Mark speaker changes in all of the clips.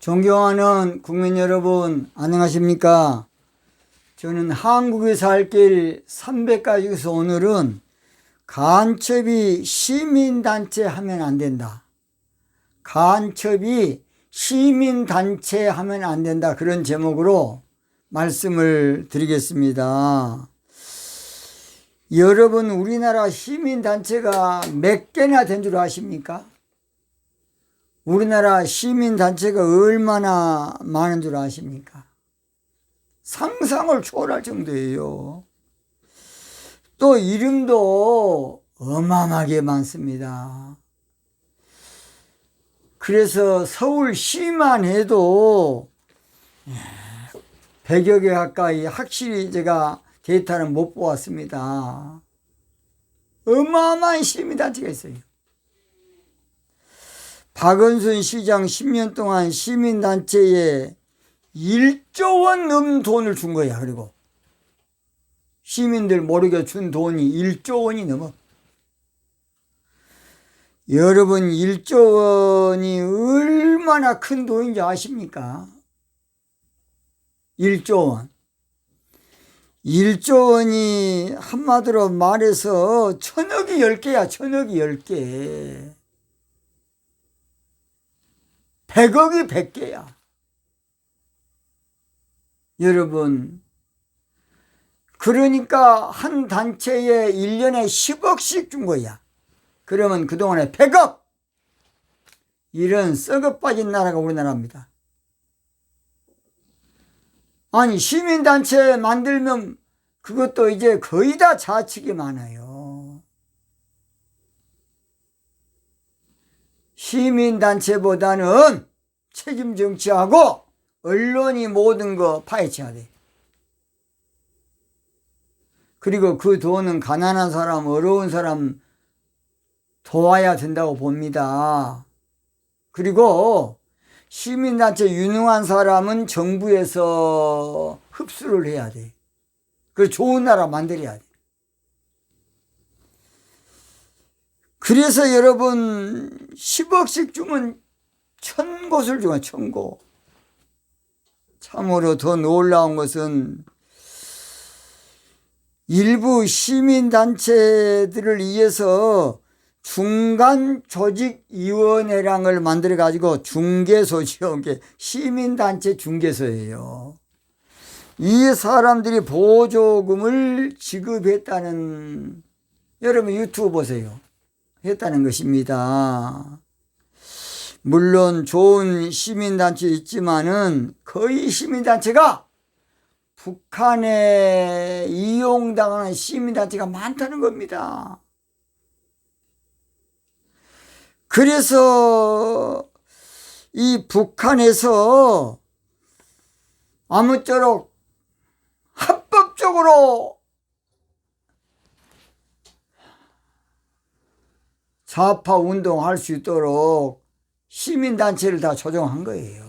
Speaker 1: 존경하는 국민 여러분, 안녕하십니까? 저는 한국에 살 길 300가지에서 오늘은 간첩이 시민단체 하면 안 된다. 간첩이 시민단체 하면 안 된다. 그런 제목으로 말씀을 드리겠습니다. 여러분, 우리나라 시민단체가 몇 개나 된 줄 아십니까? 우리나라 시민단체가 얼마나 많은 줄 아십니까? 상상을 초월할 정도예요. 또 이름도 어마어마하게 많습니다. 그래서 서울시만 해도 100여 개 가까이, 확실히 제가 데이터는 못 보았습니다. 어마어마한 시민단체가 있어요. 박원순 시장 10년 동안 시민단체에 1조 원 넘는 돈을 준 거야. 그리고 시민들 모르게 준 돈이 1조 원이 넘어. 여러분, 1조 원이 얼마나 큰 돈인지 아십니까? 1조 원. 1조 원이 한마디로 말해서 천억이 10개야. 천억이 10개. 100억이 100개야. 여러분, 그러니까 한 단체에 1년에 10억씩 준 거야. 그러면 그동안에 100억! 이런 썩어 빠진 나라가 우리나라입니다. 아니, 시민단체 만들면 그것도 이제 거의 다 자칙이 많아요. 시민단체보다는 책임 정치하고 언론이 모든 거 파헤쳐야 돼. 그리고 그 돈은 가난한 사람, 어려운 사람 도와야 된다고 봅니다. 그리고 시민단체 유능한 사람은 정부에서 흡수를 해야 돼. 그 좋은 나라 만들어야 돼. 그래서 여러분, 10억씩 주면 1000곳을 주면 1000곳. 참으로 더 놀라운 것은 일부 시민단체들을 위해서 중간조직위원회랑을 만들어가지고 중개소죠. 시민단체 중개소예요. 이 사람들이 보조금을 지급했다는, 여러분 유튜브 보세요. 했다는 것입니다. 물론 좋은 시민단체 있지만은 거의 시민단체가 북한에 이용당하는 시민단체가 많다는 겁니다. 그래서 이 북한에서 아무쪼록 합법적으로 좌파 운동할 수 있도록 시민단체를 다 조정한 거예요.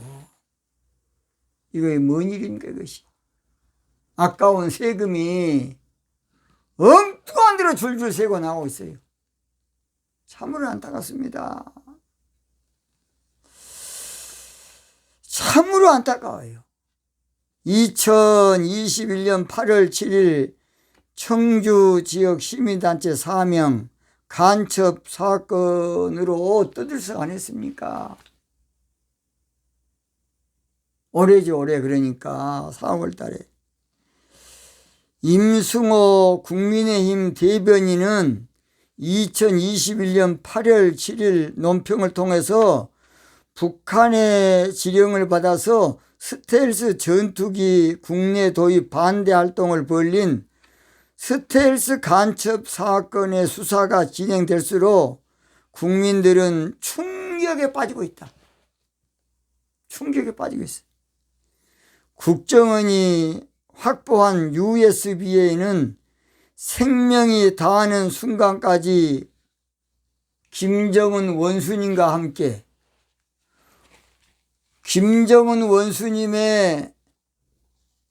Speaker 1: 이거의 뭔 일입니까, 이것이? 아까운 세금이 엉뚱한 대로 줄줄 새고 나오고 있어요. 참으로 안타깝습니다. 참으로 안타까워요. 2021년 8월 7일 청주 지역 시민단체 4명 간첩 사건으로 떠들썩 안 했습니까? 올해죠, 올해. 그러니까 4월 달에. 임승호 국민의힘 대변인은 2021년 8월 7일 논평을 통해서 북한의 지령을 받아서 스텔스 전투기 국내 도입 반대 활동을 벌린 스텔스 간첩 사건의 수사가 진행될수록 국민들은 충격에 빠지고 있다. 충격에 빠지고 있어. 국정원이 확보한 USB에는 생명이 다하는 순간까지 김정은 원수님과 함께 김정은 원수님의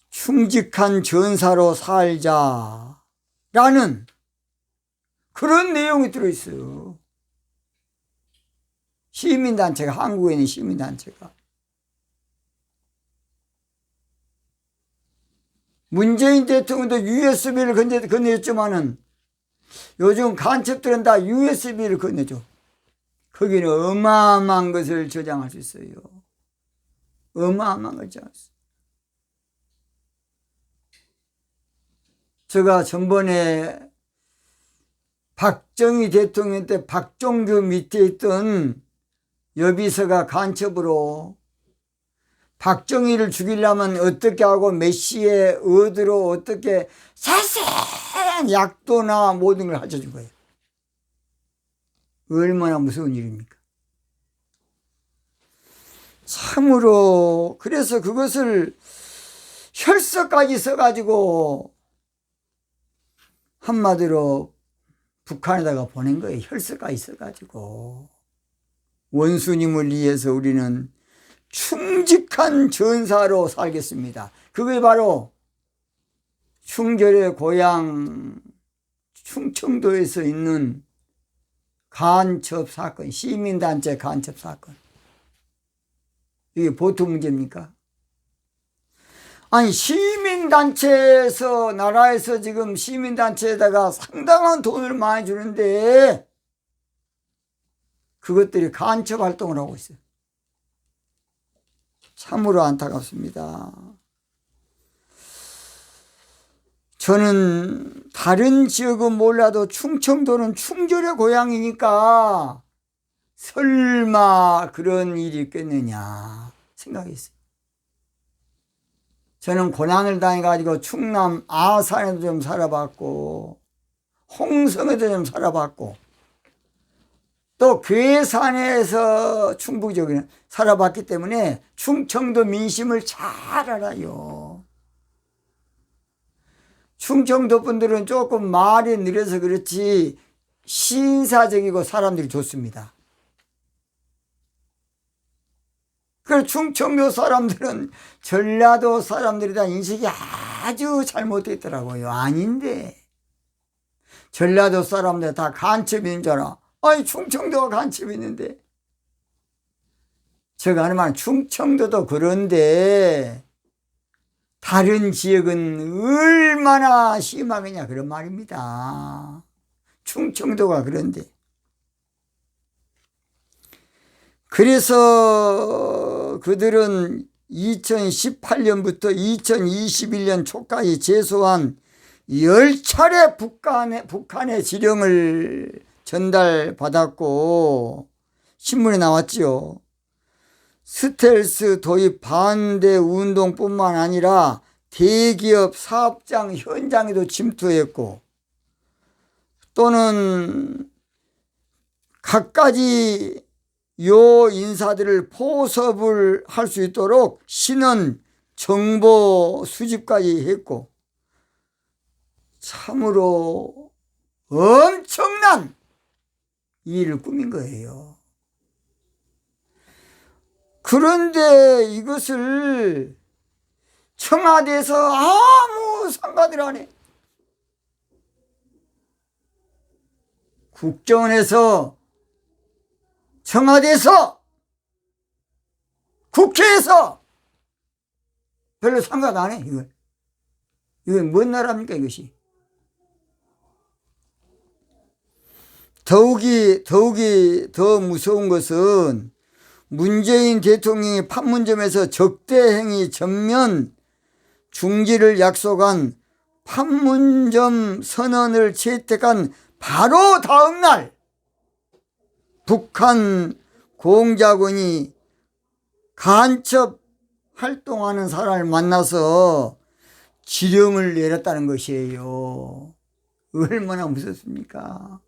Speaker 1: 충직한 전사로 살자라는 그런 내용이 들어있어요. 시민단체가, 한국에 있는 시민단체가. 문재인 대통령도 USB를 건네줬지만은 요즘 간첩들은 다 USB를 건네줘. 거기는 어마어마한 것을 저장할 수 있어요. 어마어마한 걸 저장할 수 있어요. 제가 전번에 박정희 대통령 때 박종규 밑에 있던 여비서가 간첩으로 박정희를 죽이려면 어떻게 하고 몇 시에 어디로 어떻게 자세한 약도나 모든 걸 가르쳐준 거예요. 얼마나 무서운 일입니까? 참으로 그래서 그것을 혈서까지 써가지고 한마디로 북한에다가 보낸 거예요. 혈서까지 써가지고 원수님을 위해서 우리는 충직한 전사로 살겠습니다. 그게 바로 충절의 고향 충청도에서 있는 간첩 사건, 시민단체 간첩 사건. 이게 보통 문제입니까? 아니, 시민단체에서, 나라에서 지금 시민단체에다가 상당한 돈을 많이 주는데 그것들이 간첩 활동을 하고 있어요. 참으로 안타깝습니다. 저는 다른 지역은 몰라도 충청도는 충절의 고향이니까 설마 그런 일이 있겠느냐 생각했어요. 저는 고난을 당해가지고 충남 아산에도 좀 살아봤고 홍성에도 좀 살아봤고 또 괴산에서 충북 지역에 살아봤기 때문에 충청도 민심을 잘 알아요. 충청도 분들은 조금 말이 느려서 그렇지 신사적이고 사람들이 좋습니다. 그래서 충청도 사람들은 전라도 사람들에 대한 인식이 아주 잘못되어 있더라고요. 아닌데 전라도 사람들 다 간첩이 있는 줄 알아. 아니, 충청도가 간첩이 있는데. 제가 하는 말은 충청도도 그런데 다른 지역은 얼마나 심하겠냐 그런 말입니다. 충청도가 그런데. 그래서 그들은 2018년부터 2021년 초까지 최소한 10차례 북한의 지령을 전달받았고 신문에 나왔지요. 스텔스 도입 반대 운동뿐만 아니라 대기업 사업장 현장에도 침투했고 또는 갖가지 요 인사들을 포섭을 할 수 있도록 신원 정보 수집까지 했고 참으로 엄청난 일을 꾸민 거예요. 그런데 이것을 청와대에서 아무 상관을 안 해. 국정원에서, 청와대에서, 국회에서 별로 상관 안 해, 이걸. 이건 뭔 나라입니까, 이것이? 더욱이 더 무서운 것은 문재인 대통령이 판문점에서 적대행위 전면 중지를 약속한 판문점 선언을 채택한 바로 다음 날 북한 공작원이 간첩 활동하는 사람을 만나서 지령을 내렸다는 것이에요. 얼마나 무섭습니까?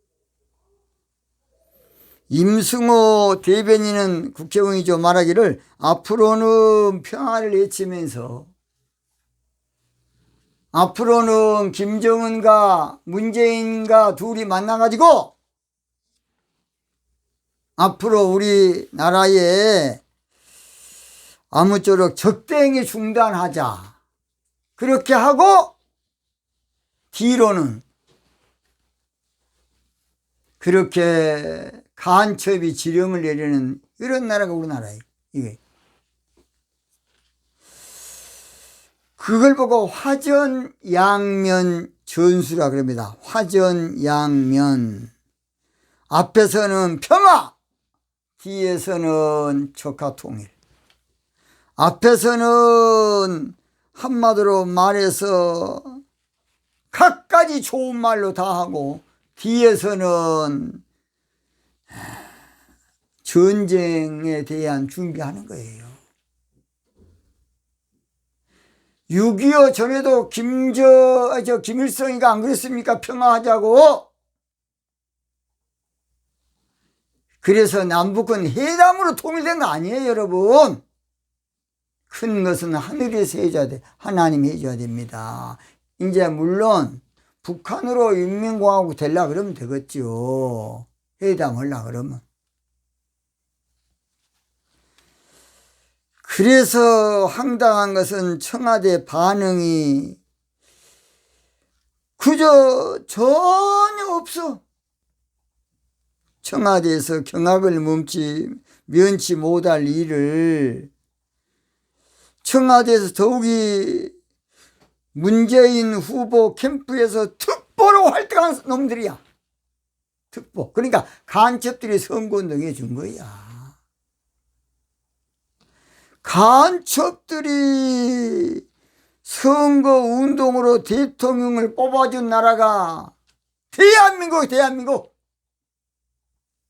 Speaker 1: 임승호 대변인은 국회의원이죠. 말하기를 앞으로는 평화를 외치면서 앞으로는 김정은과 문재인과 둘이 만나가지고 앞으로 우리나라에 아무쪼록 적대행위 중단하자. 그렇게 하고 뒤로는 그렇게 간첩이 지령을 내리는 이런 나라가 우리나라예요. 이게. 그걸 보고 화전양면 전수라 그럽니다. 화전양면. 앞에서는 평화, 뒤에서는 조카통일. 앞에서는 한마디로 말해서 갖가지 좋은 말로 다 하고, 뒤에서는 전쟁에 대한 준비하는 거예요. 6.25 전에도 김일성이가 안 그랬습니까? 평화하자고. 그래서 남북은 회담으로 통일된 거 아니에요, 여러분. 큰 것은 하늘에서 해줘야 돼. 하나님이 해줘야 됩니다. 이제 물론 북한으로 인민공화국 되려고 그러면 되겠죠. 회담하려고 그러면. 그래서 황당한 것은 청와대 반응이 그저 전혀 없어. 청와대에서 경악을 면치 못할 일을 청와대에서 더욱이 문재인 후보 캠프에서 특보로 활동한 놈들이야. 특보. 그러니까 간첩들이 선거운동해 준 거야. 간첩들이 선거운동으로 대통령을 뽑아준 나라가 대한민국.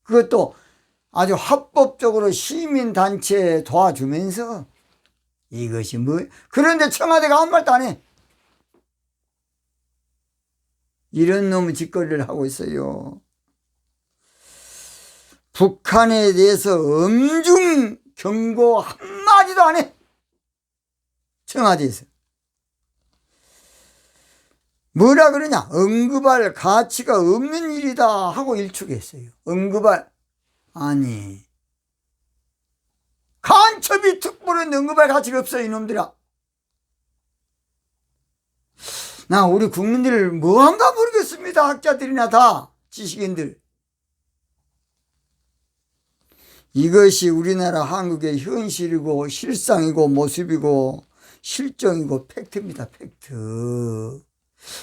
Speaker 1: 그것도 아주 합법적으로 시민단체 도와주면서 이것이 뭐. 그런데 청와대가 아무 말도 안 해. 이런 놈의 짓거리를 하고 있어요. 북한에 대해서 엄중 경고 한마디도 안 해. 청와대에서. 뭐라 그러냐. 언급할 가치가 없는 일이다 하고 일축했어요. 언급할. 아니, 간첩이 특보는 언급할 가치가 없어요, 이놈들아. 나 우리 국민들 뭐한가 모르겠습니다. 학자들이나 다 지식인들. 이것이 우리나라 한국의 현실이고 실상이고 모습이고 실정이고 팩트입니다. 팩트.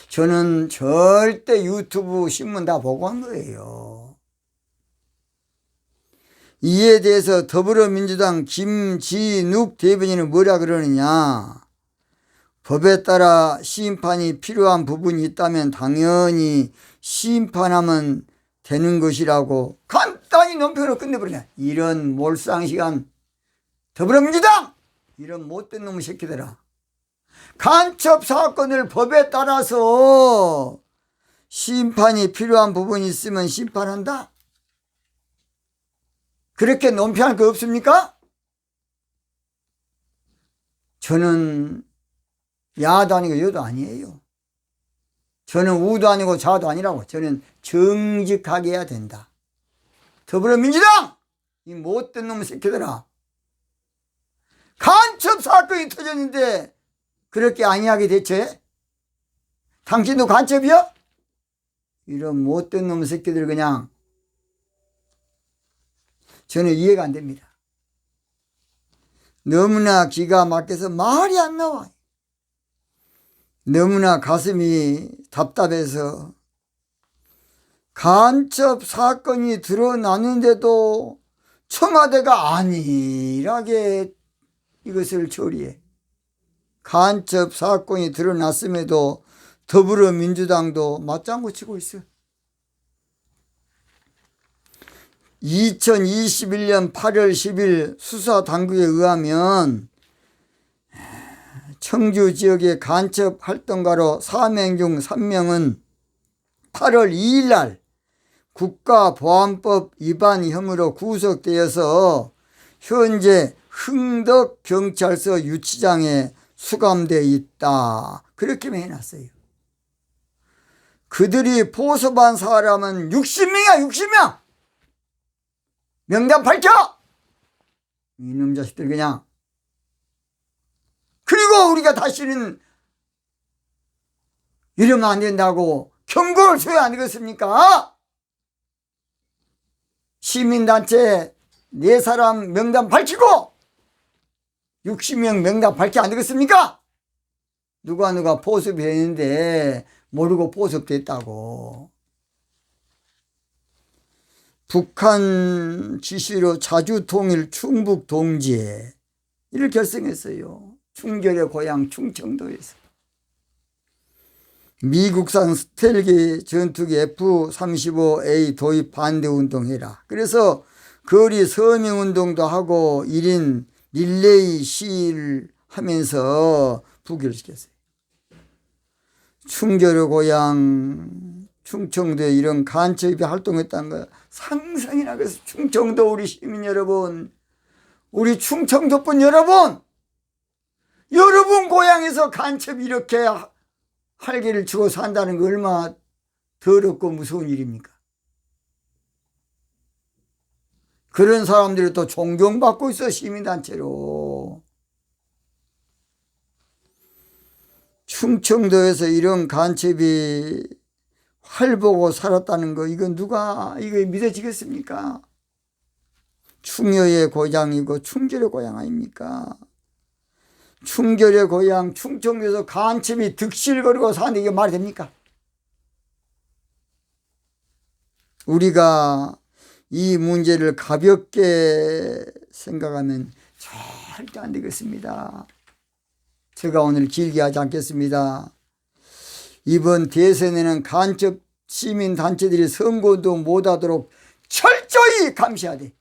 Speaker 1: 저는 절대 유튜브 신문 다 보고 한 거예요. 이에 대해서 더불어민주당 김진욱 대변인은 뭐라 그러느냐. 법에 따라 심판이 필요한 부분이 있다면 당연히 심판하면 되는 것이라고 간단히 논평으로 끝내버리냐. 이런 몰상식한 더불어민주당! 이런 못된 놈의 새끼들아. 간첩 사건을 법에 따라서 심판이 필요한 부분이 있으면 심판한다? 그렇게 논평할 거 없습니까? 저는 야도 아니고 여도 아니에요. 저는 우도 아니고 좌도 아니라고. 저는 정직하게 해야 된다. 더불어민주당! 이 못된 놈의 새끼들아. 간첩 사건이 터졌는데 그렇게 안이하게 대처해? 당신도 간첩이야? 이런 못된 놈의 새끼들 그냥 저는 이해가 안 됩니다. 너무나 기가 막혀서 말이 안 나와. 너무나 가슴이 답답해서 간첩 사건이 드러났는데도 청와대가 안일하게 이것을 처리해. 간첩 사건이 드러났음에도 더불어민주당도 맞장구 치고 있어. 2021년 8월 10일 수사당국에 의하면 청주 지역의 간첩 활동가로 4명 중 3명은 8월 2일 날 국가보안법 위반 혐의로 구속되어서 현재 흥덕경찰서 유치장에 수감되어 있다. 그렇게 해놨어요. 그들이 포섭한 사람은 60명이야. 60명. 명단 밝혀. 이놈 자식들 그냥. 그리고 우리가 다시는 이러면 안 된다고 경고를 줘야 안 되겠습니까? 시민단체 4사람 명단 밝히고 60명 명단 밝혀 안 되겠습니까? 누가 포섭했는데 모르고 포섭됐다고. 북한 지시로 자주통일 충북 동지에 이를 결성했어요. 충결의 고향 충청도에서. 미국산 스텔기 전투기 F-35A 도입 반대 운동해라. 그래서 거리 서명 운동도 하고 1인 릴레이 시위를 하면서 부결시켰어요. 충결의 고향 충청도에 이런 간첩이 활동했다는 거 상상이나. 그래서 충청도 우리 시민 여러분, 우리 충청도분 여러분, 여러분 고향에서 간첩이 이렇게 활개를 치고 산다는 거 얼마나 더럽고 무서운 일입니까? 그런 사람들이 또 존경받고 있어, 시민단체로. 충청도에서 이런 간첩이 활보고 살았다는 거, 이거 이거 믿어지겠습니까? 충여의 고향이고 충결의 고향 아닙니까? 충결의 고향 충청도에서 간첩이 득실거리고 사는데 이게 말이 됩니까? 우리가 이 문제를 가볍게 생각하면 절대 안 되겠습니다. 제가 오늘 길게 하지 않겠습니다. 이번 대선에는 간첩 시민단체들이 선거운동 못하도록 철저히 감시해야 돼.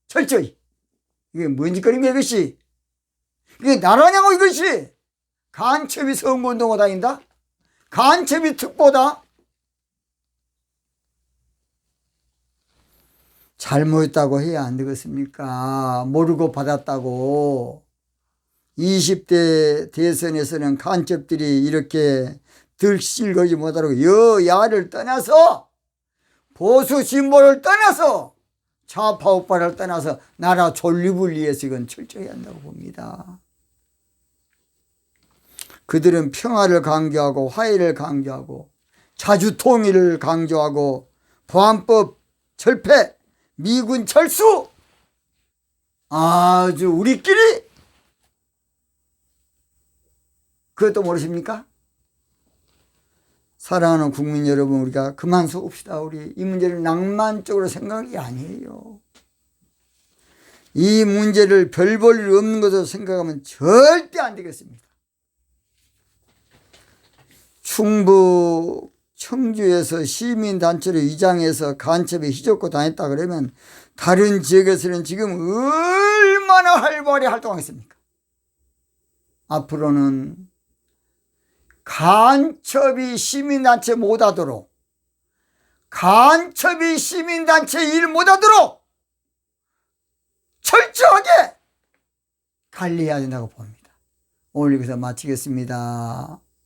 Speaker 1: 철저히. 이게 뭔 짓거리입니까 이것이? 이게 나라냐고 이것이? 간첩이 선거운동을 다닌다? 간첩이 특보다? 잘못했다고 해야 안 되겠습니까? 모르고 받았다고. 20대 대선에서는 간첩들이 이렇게 들실거리지 못하도록 여야를 떠나서 보수 진보를 떠나서 좌파 우파를 떠나서 나라 존립을 위해서 이건 철저히 한다고 봅니다. 그들은 평화를 강조하고 화해를 강조하고 자주통일을 강조하고 보안법 철폐, 미군 철수, 아주 우리끼리 그것도 모르십니까? 사랑하는 국민 여러분, 우리가 그만 봅시다. 우리 이 문제를 낭만적으로 생각이 아니에요. 이 문제를 별 볼 일 없는 것으로 생각하면 절대 안 되겠습니다. 충북 청주에서 시민단체로 위장해서 간첩에 휘젓고 다녔다 그러면 다른 지역에서는 지금 얼마나 활발히 활동하겠습니까? 앞으로는 간첩이 시민단체 못하도록, 간첩이 시민단체 일 못하도록 철저하게 관리해야 된다고 봅니다. 오늘 여기서 마치겠습니다.